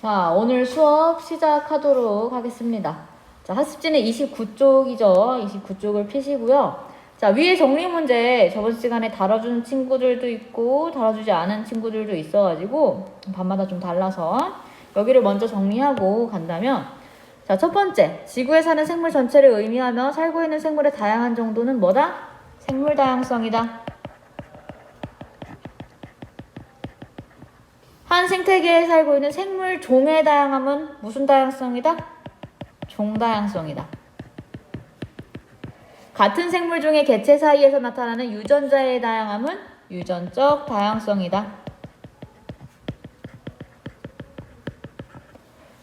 자, 오늘 수업 시작하도록 하겠습니다. 자, 학습지는 29쪽이죠. 29쪽을 펴시고요. 자, 위에 정리 문제 저번 시간에 다뤄준 친구들도 있고 다뤄주지 않은 친구들도 있어가지고 밤마다 좀 달라서 여기를 먼저 정리하고 간다면, 자, 첫 번째, 지구에 사는 생물 전체를 의미하며 살고 있는 생물의 다양한 정도는 뭐다? 생물 다양성이다. 한 생태계에 살고 있는 생물 종의 다양함은 무슨 다양성이다? 종다양성이다. 같은 생물 종의 개체 사이에서 나타나는 유전자의 다양함은 유전적 다양성이다.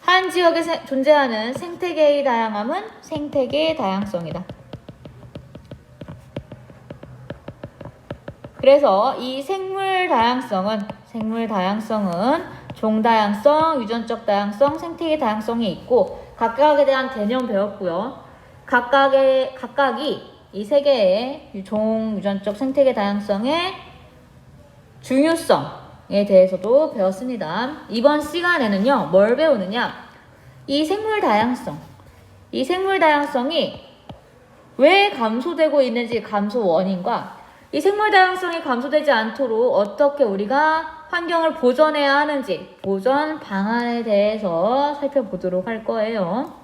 한 지역에 존재하는 생태계의 다양함은 생태계의 다양성이다. 그래서 이 생물 다양성은 종다양성, 유전적 다양성, 생태계 다양성이 있고 각각에 대한 개념 배웠고요. 각각이 이 세 개의 종, 유전적, 생태계 다양성의 중요성에 대해서도 배웠습니다. 이번 시간에는요, 뭘 배우느냐? 이 생물 다양성이 왜 감소되고 있는지 감소 원인과 이 생물 다양성이 감소되지 않도록 어떻게 우리가 환경을 보존해야 하는지 보존 방안에 대해서 살펴보도록 할 거예요.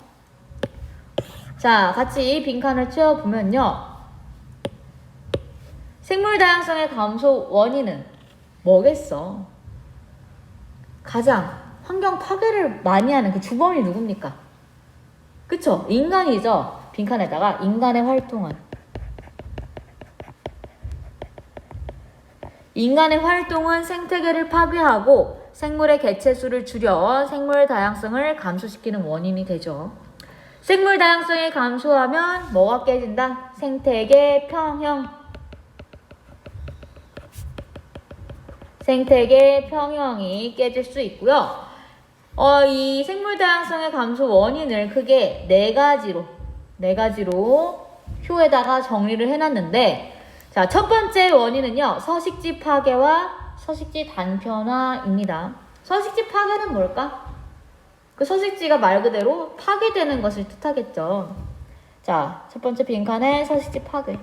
자, 같이 빈칸을 채워보면요. 생물 다양성의 감소 원인은 뭐겠어? 가장 환경 파괴를 많이 하는 그 주범이 누굽니까? 그쵸? 인간이죠. 빈칸에다가 인간의 활동은 생태계를 파괴하고 생물의 개체수를 줄여 생물 다양성을 감소시키는 원인이 되죠. 생물 다양성이 감소하면 뭐가 깨진다? 생태계 평형이 깨질 수 있고요. 이 생물 다양성의 감소 원인을 크게 네 가지로 표에다가 정리를 해놨는데, 자, 첫 번째 원인은요, 서식지 파괴와 서식지 단편화입니다. 서식지 파괴는 뭘까? 그 서식지가 말 그대로 파괴되는 것을 뜻하겠죠. 자, 첫 번째 빈칸에 서식지 파괴.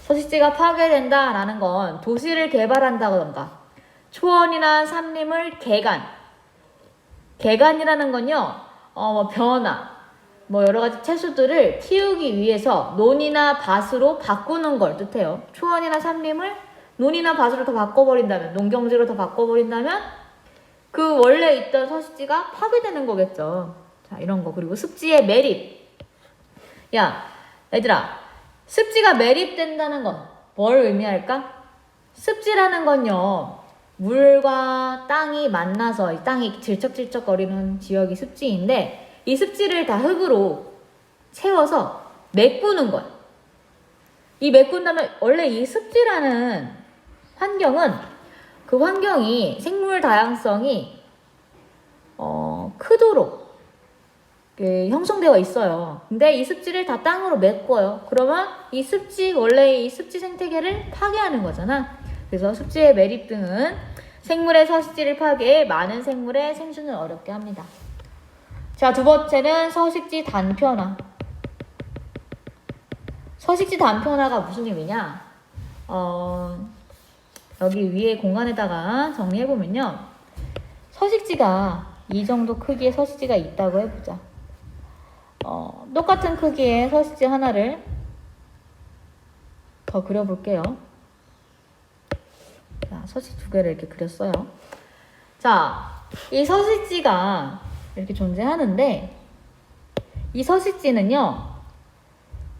서식지가 파괴된다라는 건 도시를 개발한다던가 초원이나 산림을 개간이라는 건요, 벼나 여러 가지 채소들을 키우기 위해서 논이나 밭으로 바꾸는 걸 뜻해요. 초원이나 산림을 논이나 밭으로 더 바꿔버린다면, 농경지로 더 바꿔버린다면 그 원래 있던 서식지가 파괴되는 거겠죠. 자, 이런 거. 그리고 습지의 매립. 야, 얘들아, 습지가 매립된다는 건 뭘 의미할까? 습지라는 건요, 물과 땅이 만나서 이 땅이 질척질척거리는 지역이 습지인데, 이 습지를 다 흙으로 채워서 메꾸는 거야. 이 메꾼다면 원래 이 습지라는 환경은 그 환경이 생물 다양성이 크도록 형성되어 있어요. 근데 이 습지를 다 땅으로 메꿔요. 그러면 이 습지, 원래 이 습지 생태계를 파괴하는 거잖아. 그래서 습지의 매립 등은 생물의 서식지를 파괴해 많은 생물의 생존을 어렵게 합니다. 자, 두 번째는 서식지 단편화. 서식지 단편화가 무슨 의미냐? 여기 위에 공간에다가 정리해보면요. 서식지가 이 정도 크기의 서식지가 있다고 해보자. 똑같은 크기의 서식지 하나를 더 그려볼게요. 자, 서식지 두 개를 이렇게 그렸어요. 자, 이 서식지가 이렇게 존재하는데, 이 서식지는요,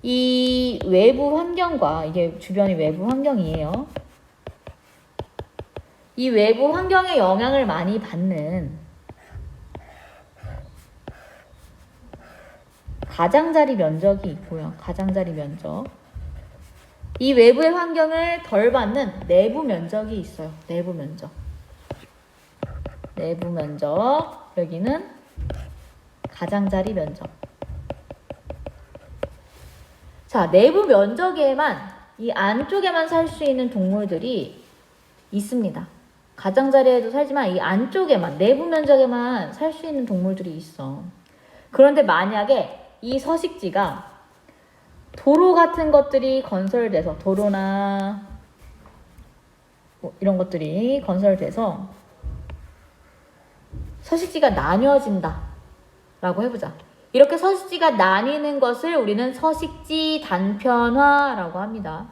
이 외부 환경과, 이게 주변이 외부 환경이에요. 이 외부 환경의 영향을 많이 받는 가장자리 면적이 있고요. 가장자리 면적. 이 외부의 환경을 덜 받는 내부 면적이 있어요. 내부 면적. 여기는 가장자리 면적. 자, 내부 면적에만, 이 안쪽에만 살 수 있는 동물들이 있습니다. 가장자리에도 살지만 이 안쪽에만, 내부 면적에만 살 수 있는 동물들이 있어. 그런데 만약에 이 서식지가 도로 같은 것들이 건설돼서, 도로나 뭐 이런 것들이 건설돼서 서식지가 나뉘어진다 라고 해보자. 이렇게 서식지가 나뉘는 것을 우리는 서식지 단편화라고 합니다.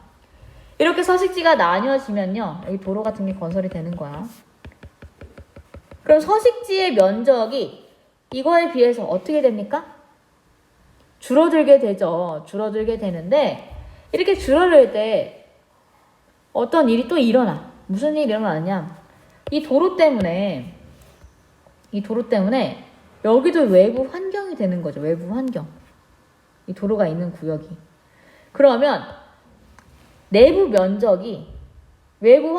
이렇게 서식지가 나뉘어지면요, 여기 도로 같은 게 건설이 되는 거야. 그럼 서식지의 면적이 이거에 비해서 어떻게 됩니까? 줄어들게 되죠. 줄어들게 되는데, 이렇게 줄어들 때 어떤 일이 또 일어나. 무슨 일이 일어나냐? 이 도로 때문에 여기도 외부 환경이 되는 거죠. 외부 환경. 이 도로가 있는 구역이. 그러면 내부 면적이 외부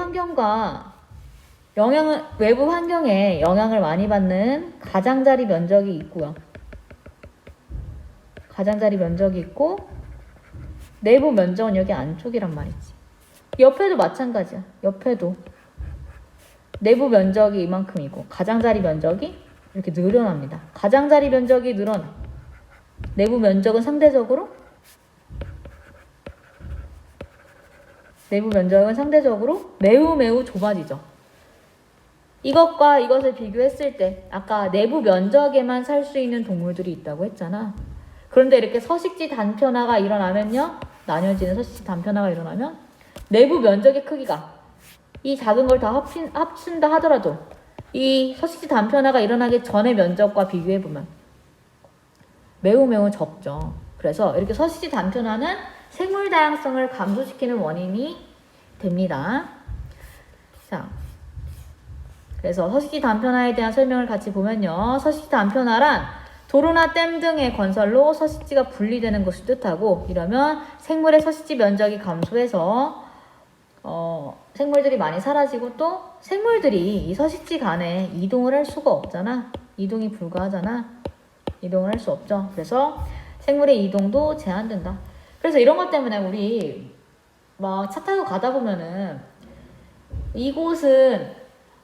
환경에 영향을 많이 받는 가장자리 면적이 있고요. 가장자리 면적이 있고, 내부 면적은 여기 안쪽이란 말이지. 옆에도 마찬가지야. 옆에도 내부 면적이 이만큼이고, 가장자리 면적이 이렇게 늘어납니다. 가장자리 면적이 늘어나. 내부 면적은 상대적으로 매우 좁아지죠. 이것과 이것을 비교했을 때 아까 내부 면적에만 살 수 있는 동물들이 있다고 했잖아. 그런데 이렇게 서식지 단편화가 일어나면요, 나뉘어지는 서식지 단편화가 일어나면 내부 면적의 크기가 이 작은 걸 다 합친다 하더라도 이 서식지 단편화가 일어나기 전의 면적과 비교해보면 매우 적죠. 그래서 이렇게 서식지 단편화는 생물 다양성을 감소시키는 원인이 됩니다. 자, 그래서 서식지 단편화에 대한 설명을 같이 보면요, 서식지 단편화란 도로나 댐 등의 건설로 서식지가 분리되는 것을 뜻하고, 이러면 생물의 서식지 면적이 감소해서 생물들이 많이 사라지고, 또 생물들이 이 서식지 간에 이동을 할 수가 없잖아. 이동이 불가하잖아. 이동을 할 수 없죠. 그래서 생물의 이동도 제한된다. 그래서 이런 것 때문에 우리 막 차 타고 가다 보면은 이곳은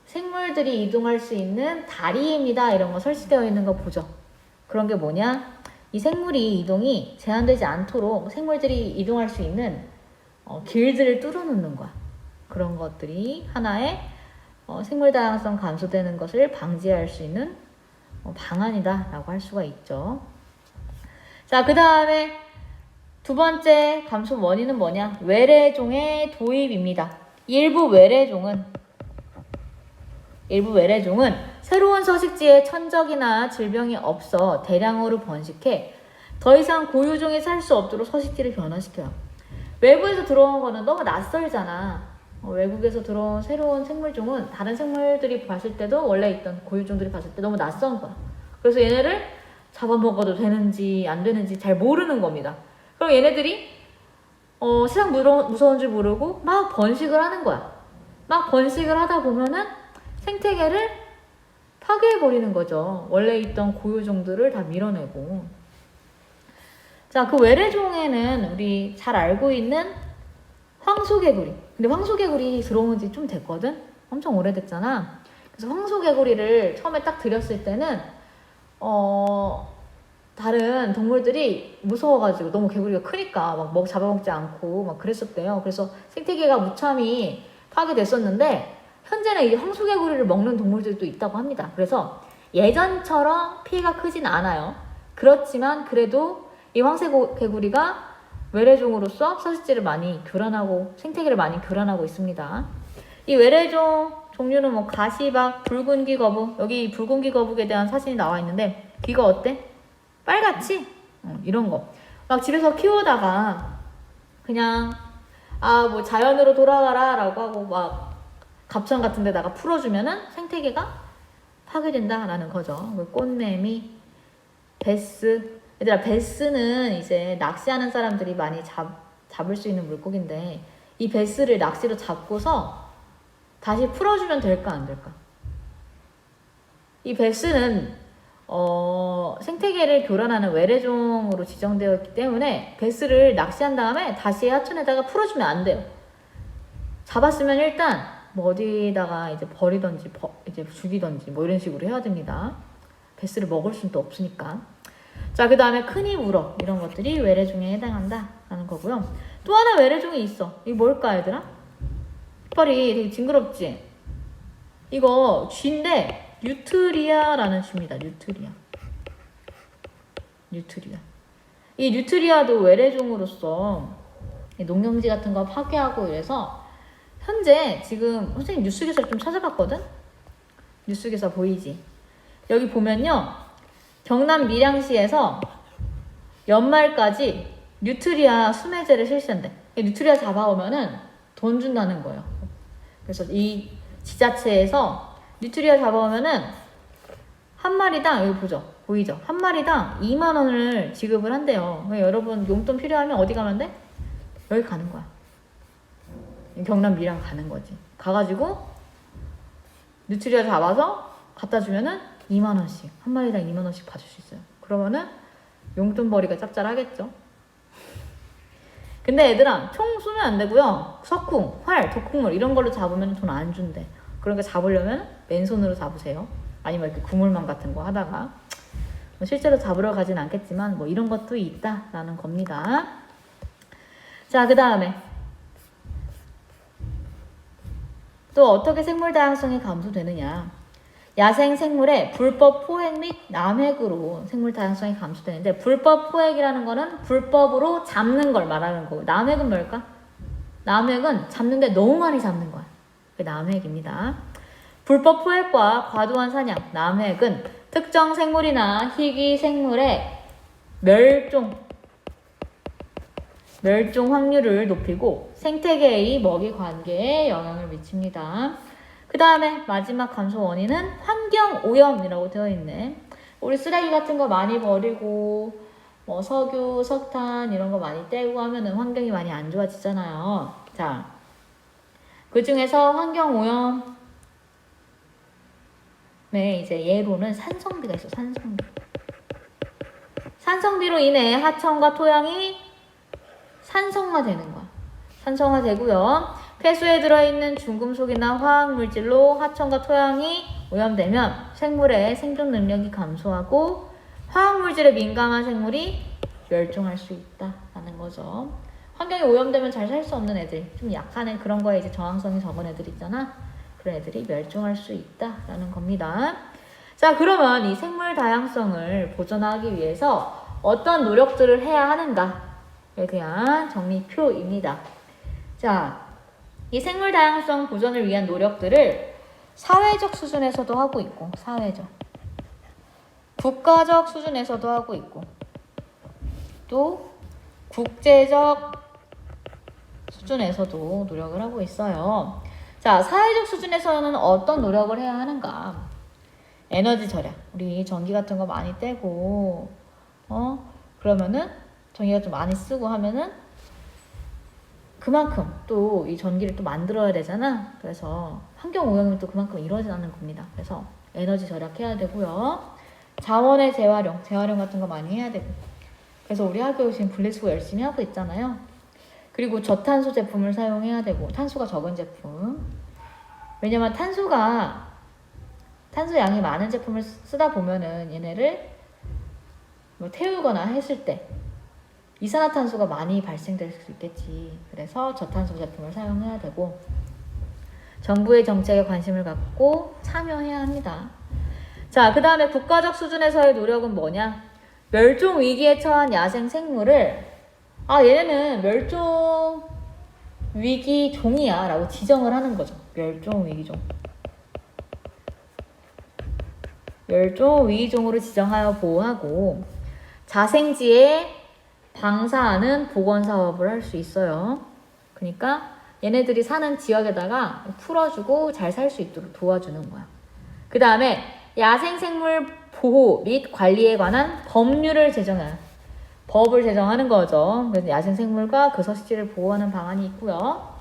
생물들이 이동할 수 있는 다리입니다, 이런 거 설치되어 있는 거 보죠. 그런 게 뭐냐? 이 생물이 이동이 제한되지 않도록 생물들이 이동할 수 있는 길들을 뚫어놓는 거야. 그런 것들이 하나의 생물 다양성 감소되는 것을 방지할 수 있는 방안이다 라고 할 수가 있죠. 자, 그 다음에 두 번째 감소 원인은 뭐냐? 외래종의 도입입니다. 일부 외래종은 새로운 서식지에 천적이나 질병이 없어 대량으로 번식해 더 이상 고유종이 살 수 없도록 서식지를 변화시켜요. 외부에서 들어온 거는 너무 낯설잖아. 외국에서 들어온 새로운 생물종은 다른 생물들이 봤을 때도, 원래 있던 고유종들이 봤을 때 너무 낯선 거야. 그래서 얘네를 잡아먹어도 되는지 안 되는지 잘 모르는 겁니다. 그럼 얘네들이 세상 무서운 줄 모르고 막 번식을 하는 거야. 막 번식을 하다 보면은 생태계를 파괴해버리는 거죠. 원래 있던 고유종들을 다 밀어내고. 자, 그 외래종에는 우리 잘 알고 있는 황소개구리. 근데 황소개구리 들어온 지 좀 됐거든? 엄청 오래됐잖아. 그래서 황소개구리를 처음에 딱 들였을 때는 다른 동물들이 무서워가지고, 너무 개구리가 크니까 막 잡아먹지 않고 막 그랬었대요. 그래서 생태계가 무참히 파괴됐었는데, 현재는 이 황소개구리를 먹는 동물들도 있다고 합니다. 그래서 예전처럼 피해가 크진 않아요. 그렇지만 그래도 이 황소개구리가 외래종으로서 서식지를 많이 교란하고, 생태계를 많이 교란하고 있습니다. 이 외래종 종류는 뭐 가시박, 붉은 귀거북, 여기 붉은 귀거북에 대한 사진이 나와 있는데, 귀가 어때? 빨갛지? 이런 거. 막 집에서 키우다가 그냥 뭐 자연으로 돌아가라 라고 하고 막 갑천 같은 데다가 풀어주면은 생태계가 파괴된다라는 거죠. 꽃매미, 베스. 얘들아, 베스는 이제 낚시하는 사람들이 많이 잡을 수 있는 물고기인데, 이 베스를 낚시로 잡고서 다시 풀어주면 될까 안 될까? 이 베스는 생태계를 교란하는 외래종으로 지정되어 있기 때문에 베스를 낚시한 다음에 다시 하천에다가 풀어주면 안 돼요. 잡았으면 일단 뭐 어디다가 이제 버리던지 이제 죽이던지 뭐 이런 식으로 해야 됩니다. 베스를 먹을 수는 또 없으니까. 자, 그 다음에 큰이 울어 이런 것들이 외래종에 해당한다 라는 거고요. 또 하나 외래종이 있어. 이게 뭘까 얘들아? 이빨이 되게 징그럽지? 이거 쥐인데 뉴트리아라는 쥐입니다. 뉴트리아. 이 뉴트리아도 외래종으로서 농경지 같은 거 파괴하고 이래서 현재 지금 선생님 뉴스 기사를 좀 찾아봤거든? 뉴스 기사 보이지? 여기 보면요. 경남 밀양시에서 연말까지 뉴트리아 수매제를 실시한대. 뉴트리아 잡아오면은 돈 준다는 거예요. 그래서 이 지자체에서 뉴트리아 잡아오면은 한 마리당, 여기 보이죠? 한 마리당 2만 원을 지급을 한대요. 여러분 용돈 필요하면 어디 가면 돼? 여기 가는 거야. 경남 밀양 가는 거지. 가가지고 뉴트리아 잡아서 갖다 주면은 2만 원씩, 한 마리당 2만 원씩 받을 수 있어요. 그러면은 용돈벌이가 짭짤하겠죠. 근데 얘들아, 총 쏘면 안 되고요. 석궁, 활, 독극물 이런 걸로 잡으면 돈 안 준대. 그러니까 잡으려면 맨손으로 잡으세요. 아니면 이렇게 구물망 같은 거 하다가. 실제로 잡으러 가진 않겠지만 뭐 이런 것도 있다라는 겁니다. 자, 그 다음에 또 어떻게 생물 다양성이 감소되느냐. 야생 생물의 불법 포획 및 남획으로 생물 다양성이 감소되는데, 불법 포획이라는 거는 불법으로 잡는 걸 말하는 거고, 남획은 뭘까? 남획은 잡는데 너무 많이 잡는 거야. 그게 남획입니다. 불법 포획과 과도한 사냥, 남획은 특정 생물이나 희귀 생물의 멸종 확률을 높이고 생태계의 먹이 관계에 영향을 미칩니다. 그 다음에 마지막 감소 원인은 환경 오염이라고 되어 있네. 우리 쓰레기 같은 거 많이 버리고 뭐 석유, 석탄 이런 거 많이 떼고 하면은 환경이 많이 안 좋아지잖아요. 자, 그 중에서 환경 오염 이제 예로는 산성비가 있어. 산성비로 인해 하천과 토양이 산성화되는 거야. 산성화되고요. 폐수에 들어있는 중금속이나 화학물질로 하천과 토양이 오염되면 생물의 생존 능력이 감소하고 화학물질에 민감한 생물이 멸종할 수 있다라는 거죠. 환경이 오염되면 잘 살 수 없는 애들, 좀 약한 애, 그런 거에 이제 저항성이 적은 애들 있잖아. 그런 애들이 멸종할 수 있다라는 겁니다. 자, 그러면 이 생물 다양성을 보존하기 위해서 어떤 노력들을 해야 하는가에 대한 정리표입니다. 자, 이 생물 다양성 보존을 위한 노력들을 사회적 수준에서도 하고 있고, 국가적 수준에서도 하고 있고, 또 국제적 수준에서도 노력을 하고 있어요. 자, 사회적 수준에서는 어떤 노력을 해야 하는가? 에너지 절약. 우리 전기 같은 거 많이 떼고, 그러면은 전기가 좀 많이 쓰고 하면은 그만큼 또 이 전기를 또 만들어야 되잖아. 그래서 환경 오염이 또 그만큼 이루어지는 겁니다. 그래서 에너지 절약해야 되고요. 자원의 재활용 같은 거 많이 해야 되고. 그래서 우리 학교 지금 분리수거 열심히 하고 있잖아요. 그리고 저탄소 제품을 사용해야 되고, 탄소가 적은 제품. 왜냐면 탄소 양이 많은 제품을 쓰다 보면은 얘네를 뭐 태우거나 했을 때 이산화탄소가 많이 발생될 수 있겠지. 그래서 저탄소 제품을 사용해야 되고, 정부의 정책에 관심을 갖고 참여해야 합니다. 자, 그 다음에 국가적 수준에서의 노력은 뭐냐? 멸종 위기에 처한 야생 생물을 얘네는 멸종 위기 종이야 라고 지정을 하는 거죠. 멸종 위기종으로 지정하여 보호하고, 자생지에 방사하는 복원사업을 할 수 있어요. 그러니까 얘네들이 사는 지역에다가 풀어주고 잘 살 수 있도록 도와주는 거야. 그 다음에 야생생물 보호 및 관리에 관한 법률을 제정해요. 법을 제정하는 거죠. 그래서 야생생물과 그 서식지를 보호하는 방안이 있고요.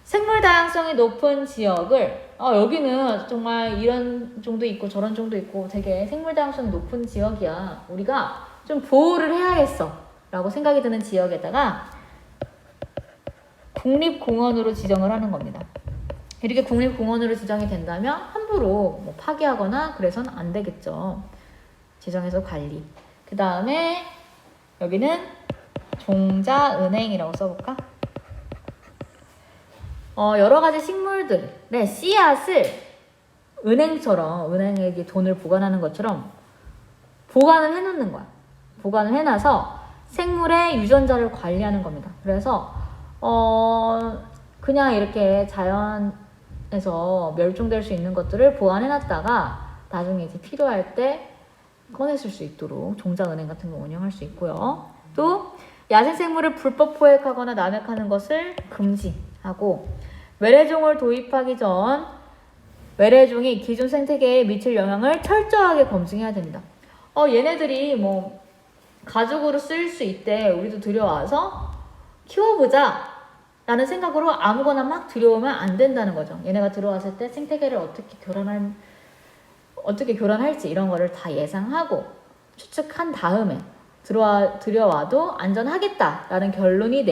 생물 다양성이 높은 지역을 여기는 정말 이런 종도 있고 저런 종도 있고 되게 생물 다양성이 높은 지역이야. 우리가 좀 보호를 해야겠어 라고 생각이 드는 지역에다가 국립공원으로 지정을 하는 겁니다. 이렇게 국립공원으로 지정이 된다면 함부로 뭐 파기하거나 그래서는 안 되겠죠. 지정해서 관리. 그 다음에 여기는 종자은행이라고 써볼까? 여러 가지 식물들의 씨앗을 은행처럼 은행에게 돈을 보관하는 것처럼 보관을 해놓는 거야. 보관을 해놔서 생물의 유전자를 관리하는 겁니다. 그래서 그냥 이렇게 자연에서 멸종될 수 있는 것들을 보관해놨다가 나중에 이제 필요할 때 꺼냈을 수 있도록 종자은행 같은 거 운영할 수 있고요. 또 야생생물을 불법 포획하거나 남획하는 것을 금지하고 외래종을 도입하기 전 외래종이 기존 생태계에 미칠 영향을 철저하게 검증해야 됩니다. 얘네들이 뭐 가죽으로 쓸 수 있대. 우리도 들여와서 키워보자 라는 생각으로 아무거나 막 들여오면 안 된다는 거죠. 얘네가 들어왔을 때 생태계를 어떻게 교란할지 이런 거를 다 예상하고 추측한 다음에 들여와도 안전하겠다라는 결론이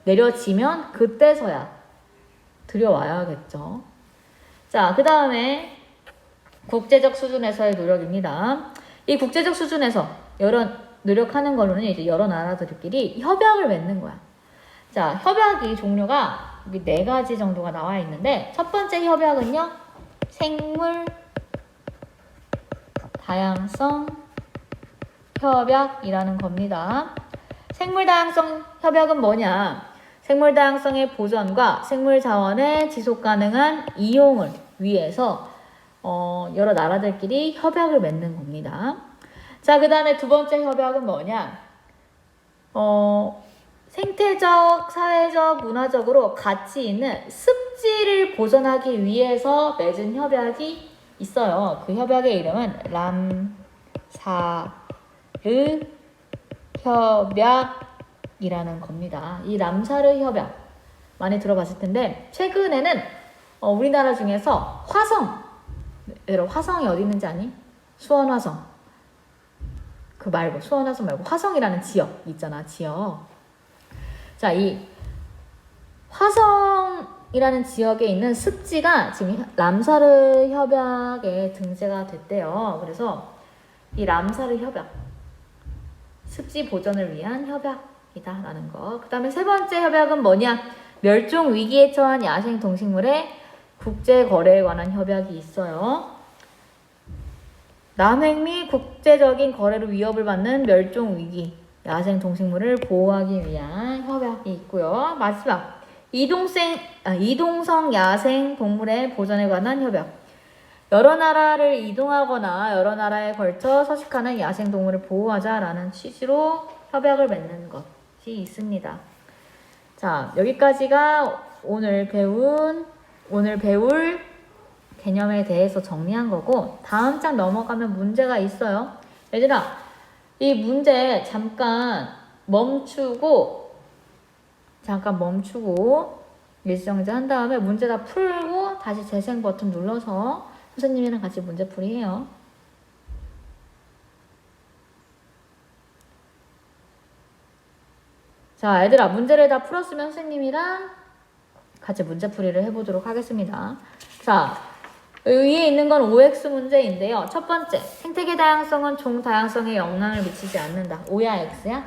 내려지면 그때서야 들여와야겠죠. 자, 그 다음에 국제적 수준에서의 노력입니다. 이 국제적 수준에서 노력하는 걸로는 이제 여러 나라들끼리 협약을 맺는 거야. 자, 협약이 종류가 여기 4가지 정도가 나와 있는데 첫 번째 협약은요. 생물 다양성 협약이라는 겁니다. 생물 다양성 협약은 뭐냐? 생물 다양성의 보전과 생물 자원의 지속 가능한 이용을 위해서 여러 나라들끼리 협약을 맺는 겁니다. 자, 그 다음에 두 번째 협약은 뭐냐? 생태적, 사회적, 문화적으로 가치 있는 습지를 보존하기 위해서 맺은 협약이 있어요. 그 협약의 이름은 람사르 협약이라는 겁니다. 이 람사르 협약 많이 들어봤을 텐데 최근에는 우리나라 중에서 화성이 어디 있는지 아니? 수원 화성. 수원 화성 말고 화성이라는 지역 있잖아. 지역. 자, 이 화성이라는 지역에 있는 습지가 지금 람사르 협약에 등재가 됐대요. 그래서 이 람사르 협약, 습지 보전을 위한 협약이다라는 거. 그 다음에 세 번째 협약은 뭐냐? 멸종 위기에 처한 야생 동식물의 국제 거래에 관한 협약이 있어요. 남획 및 국제적인 거래로 위협을 받는 멸종 위기 야생 동식물을 보호하기 위한 협약이 있고요. 마지막 이동성 야생 동물의 보전에 관한 협약. 여러 나라를 이동하거나 여러 나라에 걸쳐 서식하는 야생 동물을 보호하자라는 취지로 협약을 맺는 것이 있습니다. 자, 여기까지가 오늘 배울 개념에 대해서 정리한 거고 다음 장 넘어가면 문제가 있어요. 얘들아, 이 문제 잠깐 멈추고 일정제 한 다음에 문제 다 풀고 다시 재생 버튼 눌러서 선생님이랑 같이 문제풀이 해요. 자, 얘들아, 문제를 다 풀었으면 선생님이랑 같이 문제풀이를 해보도록 하겠습니다. 자, 위에 있는 건 OX 문제인데요. 첫 번째, 생태계 다양성은 종 다양성에 영향을 미치지 않는다. O야, X야?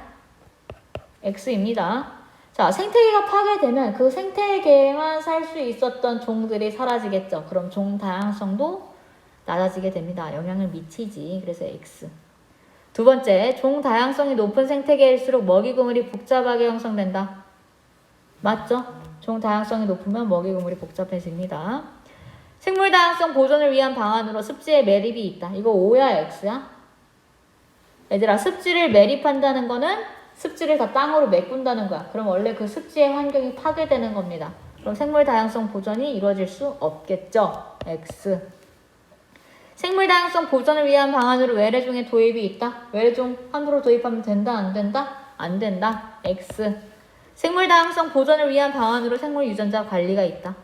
X입니다. 자, 생태계가 파괴되면 그 생태계에만 살 수 있었던 종들이 사라지겠죠. 그럼 종 다양성도 낮아지게 됩니다. 영향을 미치지. 그래서 X. 두 번째, 종 다양성이 높은 생태계일수록 먹이 그물이 복잡하게 형성된다. 맞죠? 종 다양성이 높으면 먹이 그물이 복잡해집니다. 생물 다양성 보존을 위한 방안으로 습지에 매립이 있다. 이거 O야, X야? 얘들아, 습지를 매립한다는 거는 습지를 다 땅으로 메꾼다는 거야. 그럼 원래 그 습지의 환경이 파괴되는 겁니다. 그럼 생물 다양성 보존이 이루어질 수 없겠죠. X. 생물 다양성 보존을 위한 방안으로 외래종의 도입이 있다. 외래종 함부로 도입하면 된다, 안 된다? 안 된다. X. 생물 다양성 보존을 위한 방안으로 생물 유전자 관리가 있다.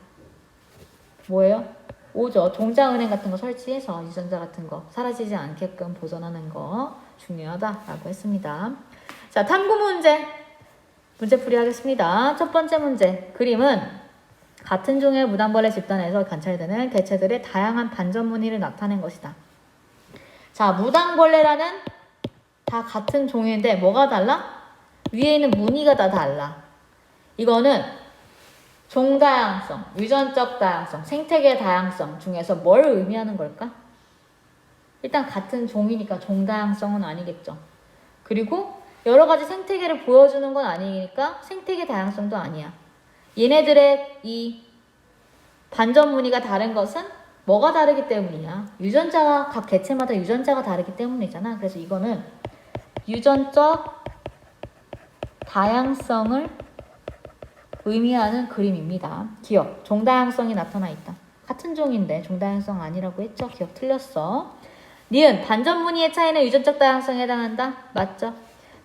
뭐예요? O죠. 종자은행 같은 거 설치해서 유전자 같은 거 사라지지 않게끔 보존하는 거 중요하다라고 했습니다. 자, 탐구 문제풀이 하겠습니다. 첫 번째 문제. 그림은 같은 종의 무당벌레 집단에서 관찰되는 개체들의 다양한 반전 무늬를 나타낸 것이다. 자, 무당벌레라는 다 같은 종인데 뭐가 달라? 위에 있는 무늬가 다 달라. 이거는 종다양성, 유전적 다양성, 생태계 다양성 중에서 뭘 의미하는 걸까? 일단 같은 종이니까 종다양성은 아니겠죠. 그리고 여러 가지 생태계를 보여주는 건 아니니까 생태계 다양성도 아니야. 얘네들의 이 반전 무늬가 다른 것은 뭐가 다르기 때문이냐? 유전자가 각 개체마다 유전자가 다르기 때문이잖아. 그래서 이거는 유전적 다양성을 의미하는 그림입니다. 기억, 종다양성이 나타나 있다. 같은 종인데 종다양성 아니라고 했죠? 기억 틀렸어. 니은, 반전 무늬의 차이는 유전적 다양성에 해당한다. 맞죠?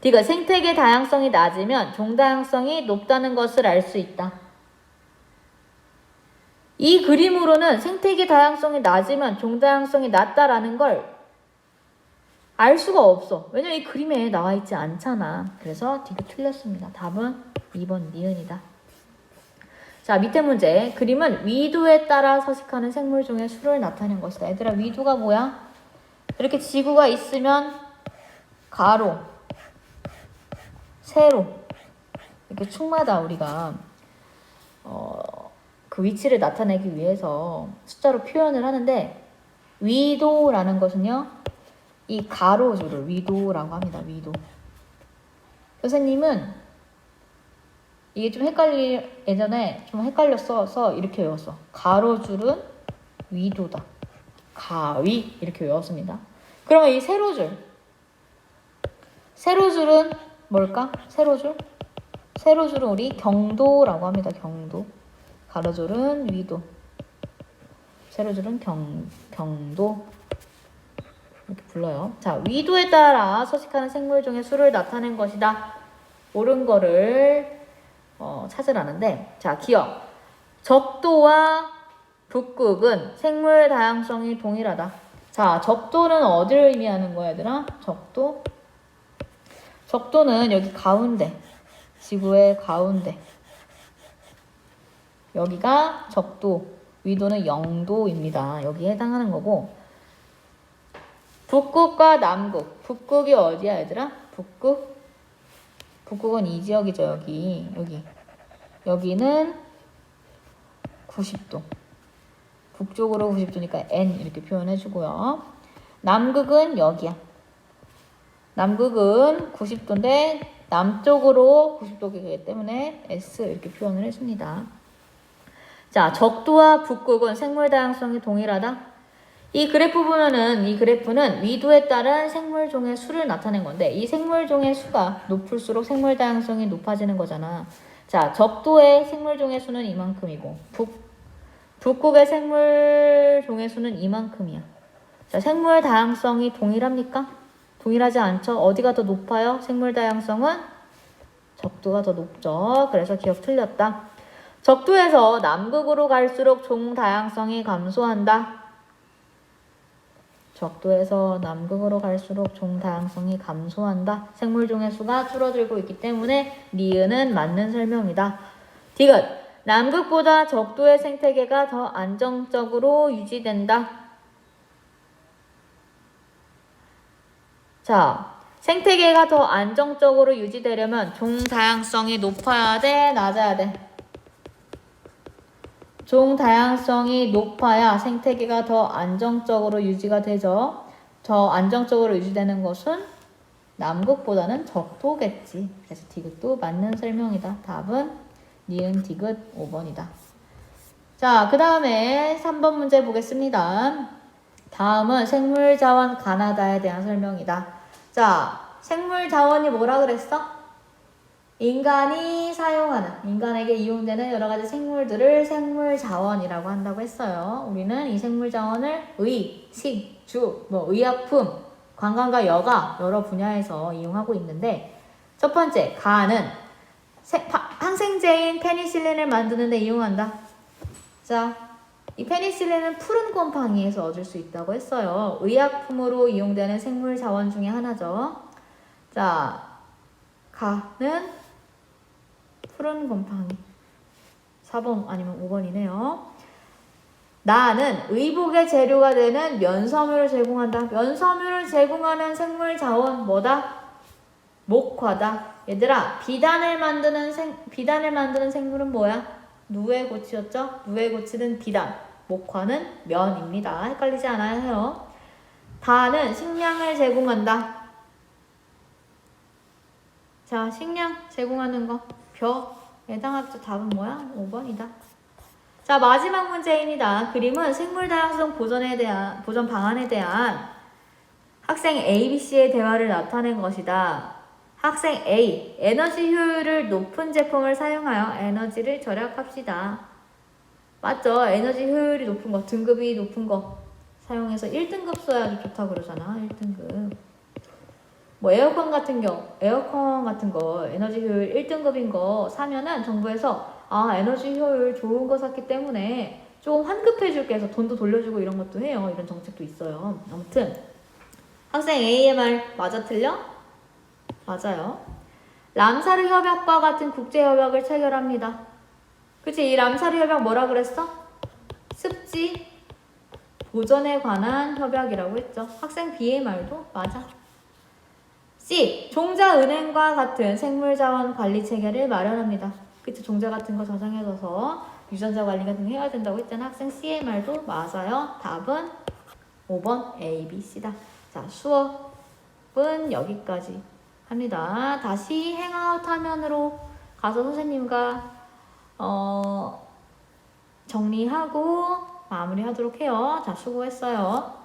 디귿, 생태계 다양성이 낮으면 종다양성이 높다는 것을 알 수 있다. 이 그림으로는 생태계 다양성이 낮으면 종다양성이 낮다라는 걸 알 수가 없어. 왜냐면 이 그림에 나와 있지 않잖아. 그래서 디귿 틀렸습니다. 답은 2번 니은이다. 자, 밑에 문제. 그림은 위도에 따라 서식하는 생물종의 수를 나타낸 것이다. 얘들아, 위도가 뭐야? 이렇게 지구가 있으면 가로, 세로 이렇게 축마다 우리가 그 위치를 나타내기 위해서 숫자로 표현을 하는데, 위도라는 것은요, 이 가로줄을 위도라고 합니다. 위도. 선생님은 이게 좀 예전에 좀 헷갈렸어서 이렇게 외웠어. 가로줄은 위도다. 가위 이렇게 외웠습니다. 그러면 이 세로줄은 뭘까? 세로줄은 우리 경도라고 합니다. 경도. 가로줄은 위도. 세로줄은 경도 이렇게 불러요. 자, 위도에 따라 서식하는 생물종의 수를 나타낸 것이다. 옳은 거를 찾으라는데, 자, 기억. 적도와 북극은 생물 다양성이 동일하다. 자, 적도는 어디를 의미하는 거야, 얘들아? 적도는 여기 가운데, 지구의 가운데. 여기가 적도, 위도는 영도입니다. 여기에 해당하는 거고, 북극과 남극. 북극이 어디야, 얘들아? 북극은 이 지역이죠, 여기. 여기는 90도. 북쪽으로 90도니까 N 이렇게 표현해주고요. 남극은 여기야. 남극은 90도인데 남쪽으로 90도이기 때문에 S 이렇게 표현을 해줍니다. 자, 적도와 북극은 생물 다양성이 동일하다. 이 그래프 보면은 이 그래프는 위도에 따른 생물종의 수를 나타낸 건데, 이 생물종의 수가 높을수록 생물 다양성이 높아지는 거잖아. 자, 적도의 생물종의 수는 이만큼이고 북극의 생물종의 수는 이만큼이야. 자, 생물 다양성이 동일합니까? 동일하지 않죠? 어디가 더 높아요? 생물 다양성은 적도가 더 높죠. 그래서 기억 틀렸다. 적도에서 남극으로 갈수록 종 다양성이 감소한다. 적도에서 남극으로 갈수록 종 다양성이 감소한다. 생물종의 수가 줄어들고 있기 때문에 니은은 맞는 설명이다. 디귿, 남극보다 적도의 생태계가 더 안정적으로 유지된다. 자, 생태계가 더 안정적으로 유지되려면 종 다양성이 높아야 돼, 낮아야 돼? 종 다양성이 높아야 생태계가 더 안정적으로 유지가 되죠. 더 안정적으로 유지되는 것은 남극보다는 적도겠지. 그래서 디귿도 맞는 설명이다. 답은 니은 디귿 5번이다. 자, 그 다음에 3번 문제 보겠습니다. 다음은 생물자원 가나다에 대한 설명이다. 자, 생물자원이 뭐라 그랬어? 인간이 사용하는, 인간에게 이용되는 여러 가지 생물들을 생물자원이라고 한다고 했어요. 우리는 이 생물자원을 의, 식, 주, 의약품, 관광과 여가 여러 분야에서 이용하고 있는데, 첫 번째, 가는 항생제인 페니실린을 만드는 데 이용한다. 자, 이 페니실린은 푸른 곰팡이에서 얻을 수 있다고 했어요. 의약품으로 이용되는 생물자원 중에 하나죠. 자, 가는 푸른 곰팡이. 4번 아니면 5번이네요. 나는 의복의 재료가 되는 면섬유를 제공한다. 면섬유를 제공하는 생물 자원 뭐다? 목화다. 얘들아, 비단을 만드는 생물은 뭐야? 누에고치였죠? 누에고치는 비단, 목화는 면입니다. 헷갈리지 않아야 해요. 다는 식량을 제공한다. 자, 식량 제공하는 거. 벼에 해당하죠. 답은 뭐야? 5번이다. 자, 마지막 문제입니다. 그림은 생물 다양성 보전 방안에 대한 학생 A, B, C의 대화를 나타낸 것이다. 학생 A, 에너지 효율을 높은 제품을 사용하여 에너지를 절약합시다. 맞죠? 에너지 효율이 높은 거, 등급이 높은 거 사용해서 1등급 써야지 좋다고 그러잖아. 1등급. 뭐 에어컨 같은 거 에너지 효율 1등급인 거 사면은 정부에서 에너지 효율 좋은 거 샀기 때문에 좀 환급해 줄게 해서 돈도 돌려주고 이런 것도 해요. 이런 정책도 있어요. 아무튼 학생 A의 말 맞아 틀려? 맞아요. 람사르 협약과 같은 국제 협약을 체결합니다. 그치? 이 람사르 협약 뭐라 그랬어? 습지 보전에 관한 협약이라고 했죠. 학생 B의 말도 맞아. C. 종자은행과 같은 생물자원 관리 체계를 마련합니다. 그치? 종자 같은 거 저장해둬서 유전자 관리 같은 거 해야 된다고 했잖아. 학생 C의 말도 맞아요. 답은 5번 A, B, C다. 자, 수업은 여기까지 합니다. 다시 행아웃 화면으로 가서 선생님과 정리하고 마무리하도록 해요. 자, 수고했어요.